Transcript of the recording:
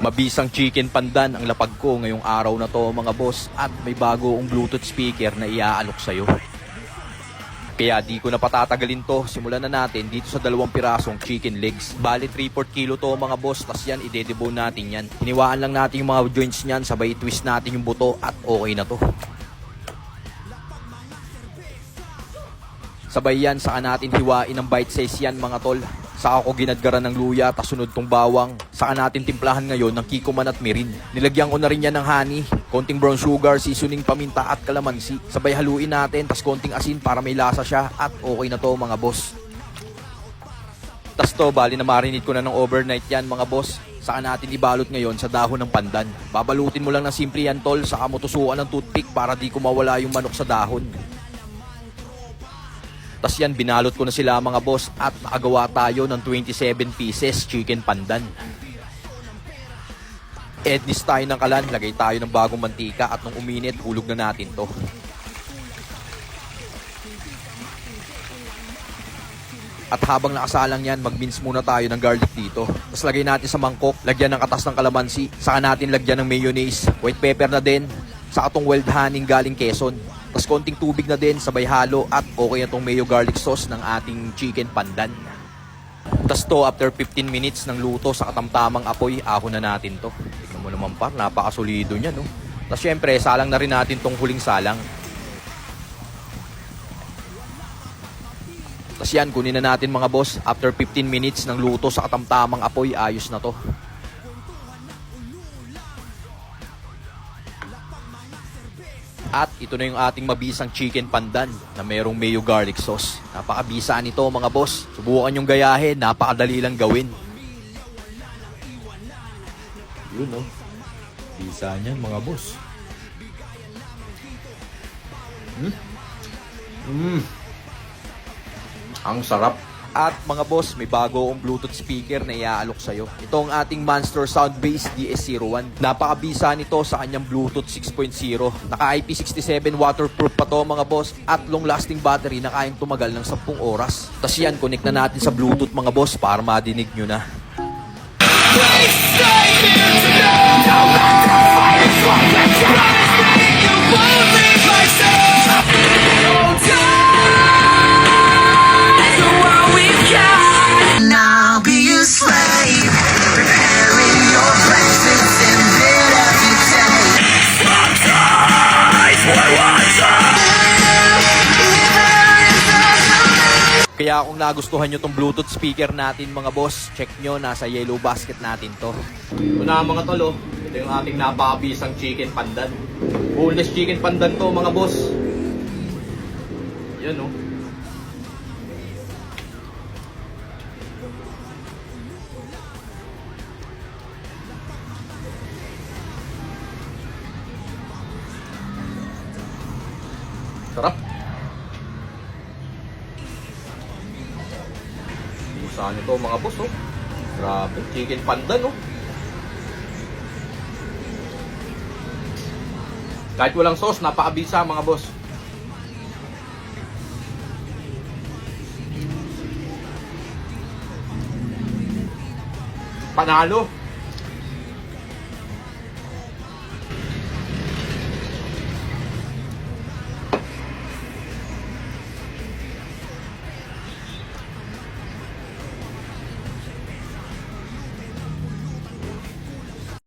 Mabisang chicken pandan ang lapag ko ngayong araw na to mga boss, at may bago ang Bluetooth speaker na iaalok sa'yo. Kaya di ko na patatagalin to, simulan na natin dito sa 2 pirasong chicken legs. Bali 3/4 kilo to mga boss, tas yan idedebone natin yan. Hiniwaan lang natin yung mga joints niyan, sabay twist natin yung buto at okay na to. Sabay yan, saka natin hiwain ng bite size yan mga tol. Saka ko ginadgaran ng luya, tas sunod tong bawang. Saka natin timplahan ngayon ng kikoman at mirin. Nilagyan ko na rin yan ng honey, konting brown sugar, seasoning paminta at kalamansi. Sabay haluin natin, tas konting asin para may lasa siya, at okay na to mga boss. Tas to, bali na marinate ko na ng overnight yan mga boss. Saka natin ibalot ngayon sa dahon ng pandan. Babalutin mo lang ng simple yan tol, saka mo tusukan ng toothpick para di kumawala yung manok sa dahon. Tas yan, binalot ko na sila mga boss, at nakagawa tayo ng 27 pieces chicken pandan. Ednis tayo ng kalan, lagay tayo ng bagong mantika, at nung uminit, hulog na natin to. At habang nakasalang yan, mag-mince muna tayo ng garlic dito. Tapos lagay natin sa mangkok, lagyan ng katas ng kalamansi, saka natin lagyan ng mayonnaise, white pepper na din, saka tong wild honey galing Quezon. Tapos konting tubig na din, sabay halo, at okay na tong mayo garlic sauce ng ating chicken pandan. Tapos to, after 15 minutes ng luto sa katamtamang apoy, ahon na natin to. Tignan mo naman par, napakasolido niya, no? Tapos syempre, salang na rin natin tong huling salang. Tapos yan, kunin na natin mga boss. After 15 minutes ng luto sa katamtamang apoy, ayos na to. At ito na yung ating mabisang chicken pandan na mayroong mayo garlic sauce. Napakabisa nito mga boss. Subukan yung gayahin, napakadali lang gawin. Yun oh. Bisa niyan mga boss. Ang sarap. At mga boss, may bago akong Bluetooth speaker na iaalok sa'yo. Ito ang ating Monster Soundbase DS01. Napakabisa nito sa kanyang Bluetooth 6.0. Naka IP67 waterproof pa to mga boss. At long lasting battery na kayang tumagal ng 10 oras. Tapos yan, connect na natin sa Bluetooth mga boss para madinig nyo na. Kaya kung nagustuhan nyo tong Bluetooth speaker natin mga boss, check nyo, nasa yellow basket natin to. Ito na mga tolo, ito yung ating napakabisang chicken pandan. Boneless chicken pandan to mga boss. Yan oh. Sarap. Saan ito mga boss oh. Grabe, chicken pandan oh. Kahit walang sauce, napakabisa mga boss. Panalo.